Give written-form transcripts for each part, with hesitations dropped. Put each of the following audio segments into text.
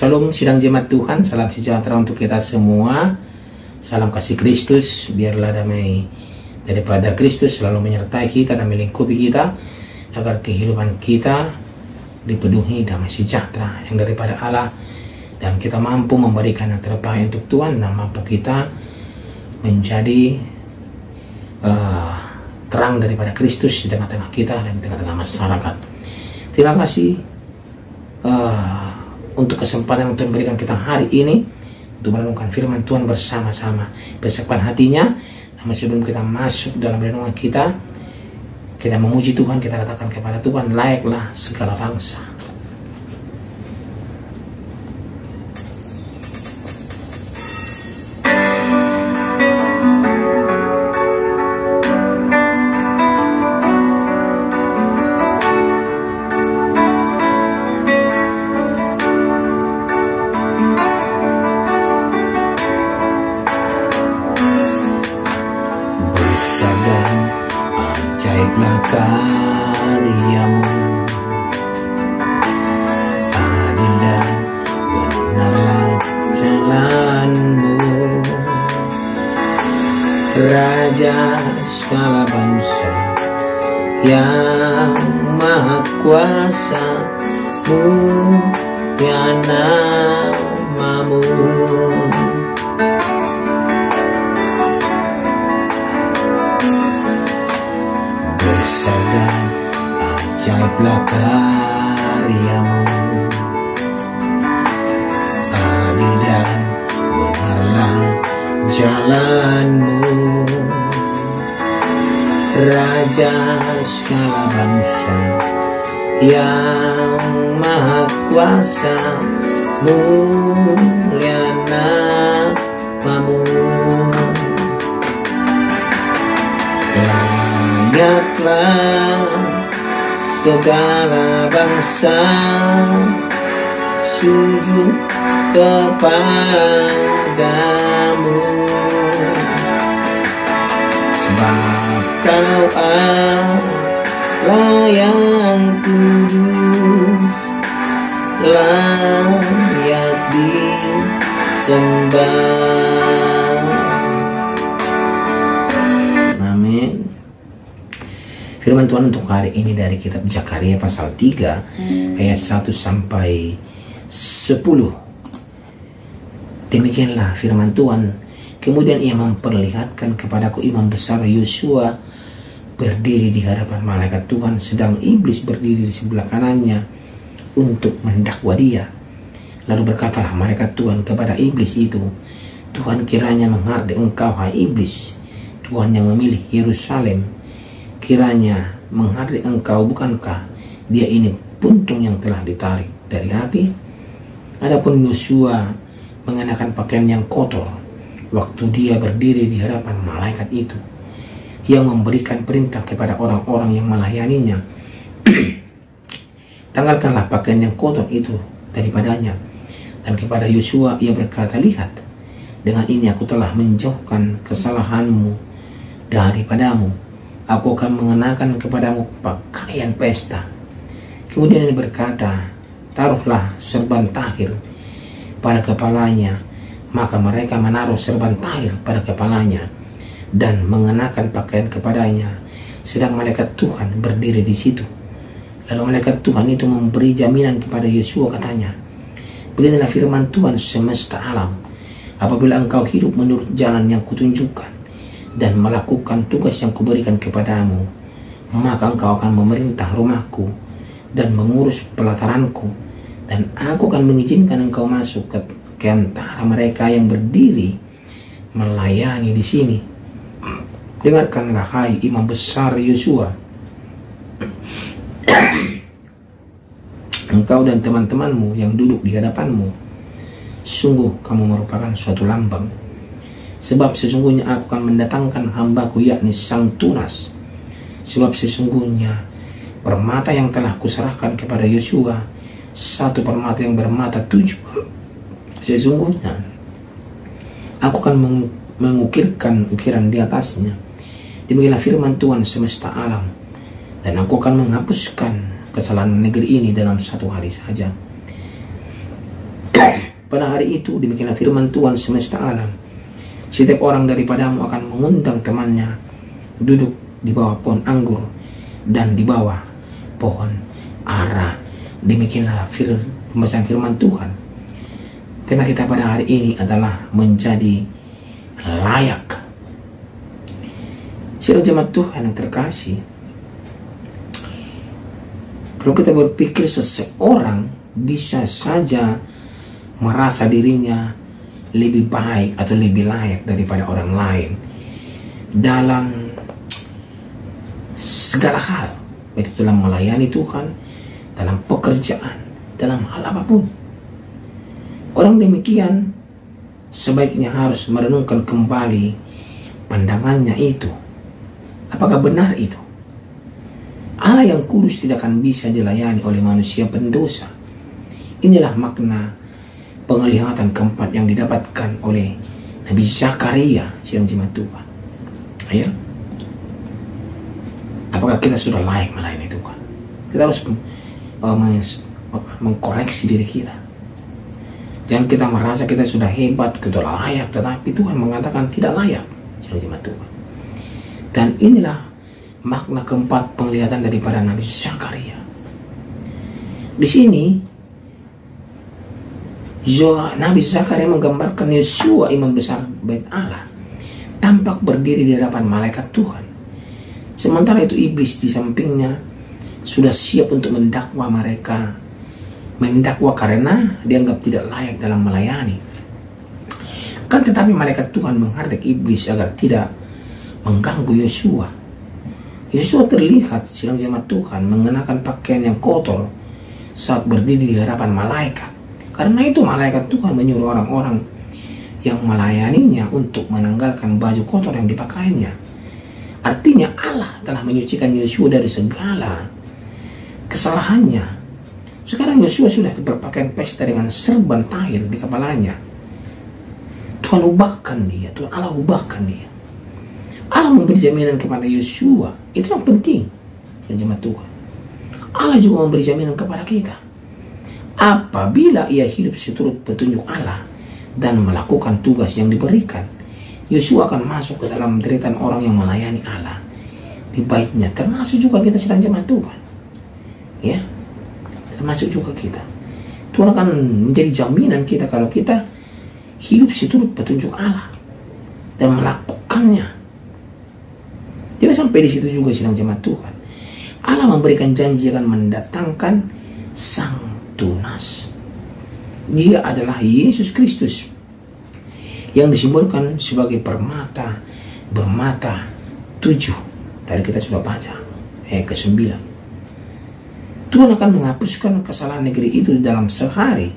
Shalom sidang jemaat Tuhan, salam sejahtera untuk kita semua. Salam kasih Kristus, biarlah damai daripada Kristus selalu menyertai kita dan melingkupi kita, agar kehidupan kita dipenuhi damai sejahtera yang daripada Allah, dan kita mampu memberikan yang terbaik untuk Tuhan, dan mampu kita menjadi terang daripada Kristus di tengah-tengah kita dan di tengah-tengah masyarakat. Terima kasih untuk kesempatan yang Tuhan berikan kita hari ini untuk merenungkan firman Tuhan bersama-sama. Persiapkan hatinya, namun sebelum kita masuk dalam renungan kita memuji Tuhan, kita katakan kepada Tuhan, layaklah segala bangsa. Ajaiblah karyamu, adil dan benarlah jalanmu, Raja segala bangsa yang maha kuasa, mulia namamu. Besar ajaiblah karyamu, adil dan benarlah jalanmu, Raja segala bangsa yang maha kuasa, mulia namamu. Layaklah segala bangsa sujud kepadamu, sebab Kau Allah yang kudus, layak disembah. Amin. Firman Tuhan untuk hari ini dari kitab Zakaria pasal 3 ayat 1 sampai 10. Demikianlah firman Tuhan. Kemudian ia memperlihatkan kepadaku imam besar Yosua berdiri di hadapan malaikat Tuhan, sedang iblis berdiri di sebelah kanannya untuk mendakwa dia. Lalu berkatalah malaikat Tuhan kepada iblis itu, Tuhan kiranya menghardik engkau, hai iblis. Tuhan yang memilih Yerusalem kiranya menghardik engkau, bukankah dia ini puntung yang telah ditarik dari api? Adapun Yosua mengenakan pakaian yang kotor waktu dia berdiri di hadapan malaikat itu, yang memberikan perintah kepada orang-orang yang melayaninya, tanggalkanlah pakaian yang kotor itu daripadanya. Dan kepada Yosua ia berkata, lihat, dengan ini aku telah menjauhkan kesalahanmu daripadamu. Aku akan mengenakan kepadamu pakaian pesta. Kemudian dia berkata, taruhlah serban tahir pada kepalanya. Maka mereka menaruh serban tahir pada kepalanya dan mengenakan pakaian kepadanya, sedang malaikat Tuhan berdiri di situ. Lalu malaikat Tuhan itu memberi jaminan kepada Yosua, katanya, beginilah firman Tuhan semesta alam, apabila engkau hidup menurut jalan yang kutunjukkan dan melakukan tugas yang kuberikan kepadamu, maka engkau akan memerintah rumahku dan mengurus pelataranku, dan aku akan mengizinkan engkau masuk ke antara mereka yang berdiri melayani di sini. Dengarkanlah, hai imam besar Yosua, engkau dan teman-temanmu yang duduk di hadapanmu, sungguh kamu merupakan suatu lambang. Sebab sesungguhnya aku akan mendatangkan hambaku, yakni sang tunas. Sebab sesungguhnya permata yang telah kuserahkan kepada Yosua, satu permata yang bermata 7. Sesungguhnya aku akan mengukirkan ukiran di atasnya. Demikianlah firman Tuhan semesta alam. Dan aku akan menghapuskan kesalahan negeri ini dalam 1 hari saja. pada hari itu, demikianlah firman Tuhan semesta alam, setiap orang daripadamu akan mengundang temannya duduk di bawah pohon anggur dan di bawah pohon ara. Demikianlah pembacaan firman Tuhan. Tema kita pada hari ini adalah menjadi layak. Saudara jemaat Tuhan yang terkasih, kalau kita berpikir seseorang bisa saja merasa dirinya lebih baik atau lebih layak daripada orang lain dalam segala hal, baik itu dalam melayani Tuhan, dalam pekerjaan, dalam hal apapun. Orang demikian sebaiknya harus merenungkan kembali pandangannya itu. Apakah benar itu? Allah yang kudus tidak akan bisa dilayani oleh manusia pendosa. Inilah makna penglihatan keempat yang didapatkan oleh Nabi Zakaria, sidang jemaat Tuhan. Ya. Apakah kita sudah layak melayani Tuhan? Kita harus mengkoreksi diri kita. Jangan kita merasa kita sudah hebat, kita sudah layak, tetapi Tuhan mengatakan tidak layak, sidang jemaat Tuhan. Dan inilah makna keempat penglihatan daripada Nabi Zakaria. Di sini Nabi Zakaria menggambarkan Yosua, imam besar Bait Allah, tampak berdiri di hadapan malaikat Tuhan. Sementara itu iblis di sampingnya sudah siap untuk mendakwa mereka, mendakwa karena dianggap tidak layak dalam melayani. Kan tetapi malaikat Tuhan menghardik iblis agar tidak mengganggu Yosua. Yosua terlihat sidang jemaat Tuhan mengenakan pakaian yang kotor saat berdiri di hadapan malaikat. Karena itu malaikat Tuhan menyuruh orang-orang yang melayaninya untuk menanggalkan baju kotor yang dipakainya. Artinya Allah telah menyucikan Yosua dari segala kesalahannya. Sekarang Yosua sudah berpakaian pesta dengan serban tahir di kepalanya. Tuhan ubahkan dia, Tuhan Allah ubahkan dia. Allah memberi jaminan kepada Yosua. Itu yang penting, jemaat Tuhan. Allah juga memberi jaminan kepada kita. Apabila ia hidup seturut petunjuk Allah dan melakukan tugas yang diberikan, Yosua akan masuk ke dalam deretan orang yang melayani Allah di baitnya, termasuk juga kita sedang jemaat Tuhan. Ya, termasuk juga kita. Tuhan akan menjadi jaminan kita kalau kita hidup seturut petunjuk Allah dan melakukannya. Tidak sampai di situ juga sedang jemaat Tuhan. Allah memberikan janji akan mendatangkan Sang Tunas. Dia adalah Yesus Kristus yang disimbolkan sebagai permata bermata 7. Tadi kita sudah baca ayat ke-9. Tuhan akan menghapuskan kesalahan negeri itu dalam sehari.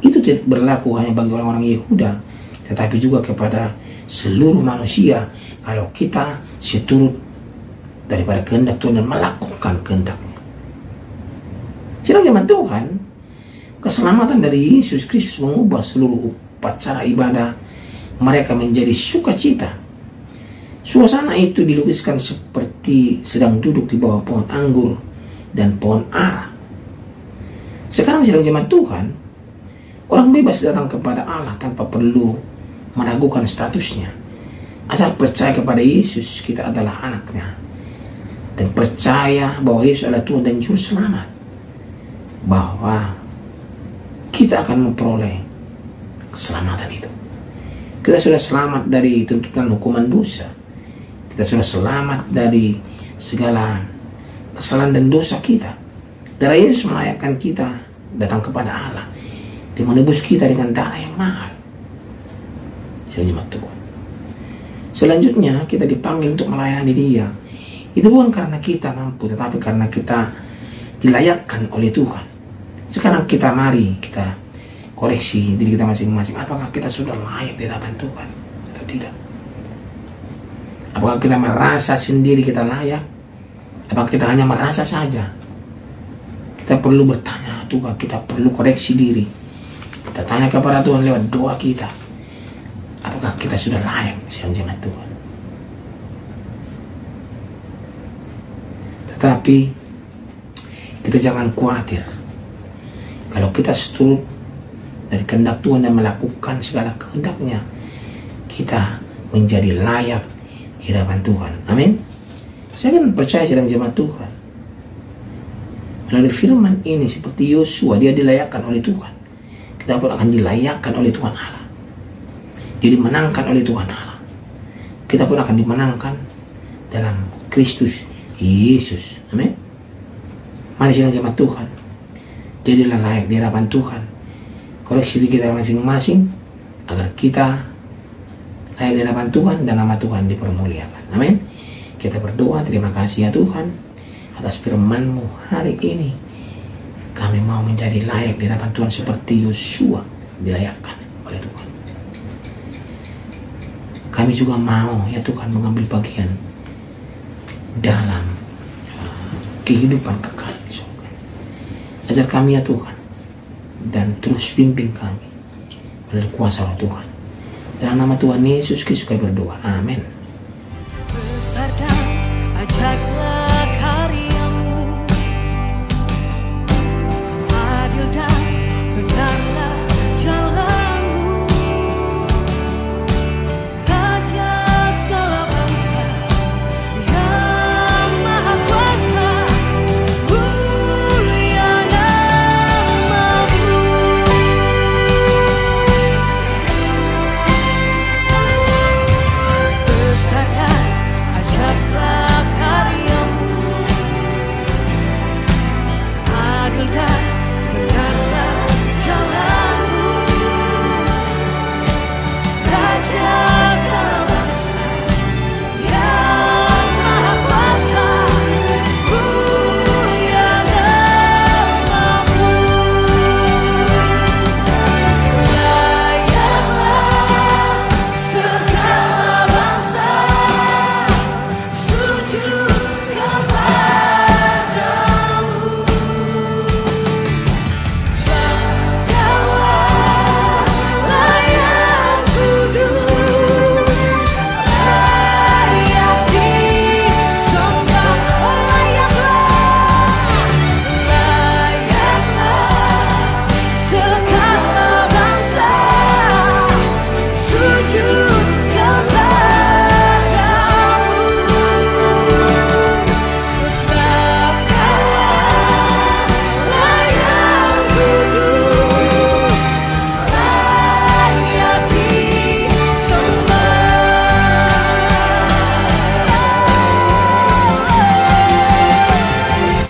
Itu tidak berlaku hanya bagi orang-orang Yehuda, tetapi juga kepada seluruh manusia kalau kita seturut daripada kehendak Tuhan dan melakukan kehendak-Nya. Sidang jemaat Tuhan, keselamatan dari Yesus Kristus mengubah seluruh upacara ibadah mereka menjadi sukacita. Suasana itu dilukiskan seperti sedang duduk di bawah pohon anggur dan pohon ara. Sekarang sidang jemaat Tuhan, orang bebas datang kepada Allah tanpa perlu meragukan statusnya. Asal percaya kepada Yesus, kita adalah anak-Nya, dan percaya bahwa Yesus adalah Tuhan dan Juru Selamat, bahwa kita akan memperoleh keselamatan itu. Kita sudah selamat dari tuntutan hukuman dosa. Kita sudah selamat dari segala kesalahan dan dosa kita. Darah Yesus melayakkan kita datang kepada Allah. Dia menebus kita dengan darah yang mahal. Jemaat Tuhan. Selanjutnya kita dipanggil untuk melayani Dia. Itu bukan karena kita mampu, tetapi karena kita dilayakkan oleh Tuhan. Sekarang kita mari kita koreksi diri kita masing-masing. Apakah kita sudah layak di hadapan Tuhan atau tidak? Apakah kita merasa sendiri kita layak? Apakah kita hanya merasa saja? Kita perlu bertanya Tuhan, kita perlu koreksi diri. Kita tanya kepada Tuhan lewat doa kita. Apakah kita sudah layak jemaat Tuhan? Tetapi kita jangan khawatir. Kalau kita seturut dari kehendak Tuhan dan melakukan segala kehendaknya, kita menjadi layak di hadapan Tuhan. Amin. Saya kan percaya sedang jemaat Tuhan, melalui firman ini seperti Yosua, dia dilayakkan oleh Tuhan. Kita pun akan dilayakkan oleh Tuhan Allah. Dia dimenangkan oleh Tuhan Allah. Kita pun akan dimenangkan dalam Kristus Yesus. Amin. Mari sedang jemaat Tuhan, jadilah layak di hadapan Tuhan. Koreksi diri kita masing-masing agar kita layak di hadapan Tuhan dan nama Tuhan dipermuliakan. Amin. Kita berdoa, terima kasih ya Tuhan atas firman-Mu hari ini. Kami mau menjadi layak di hadapan Tuhan seperti Yosua dilayakkan oleh Tuhan. Kami juga mau ya Tuhan mengambil bagian dalam kehidupan kekal di surga. Ajar kami ya Tuhan, dan terus bimbing kami melalui kuasa Roh Tuhan. Dalam nama Tuhan Yesus Kristus kami berdoa. Amin.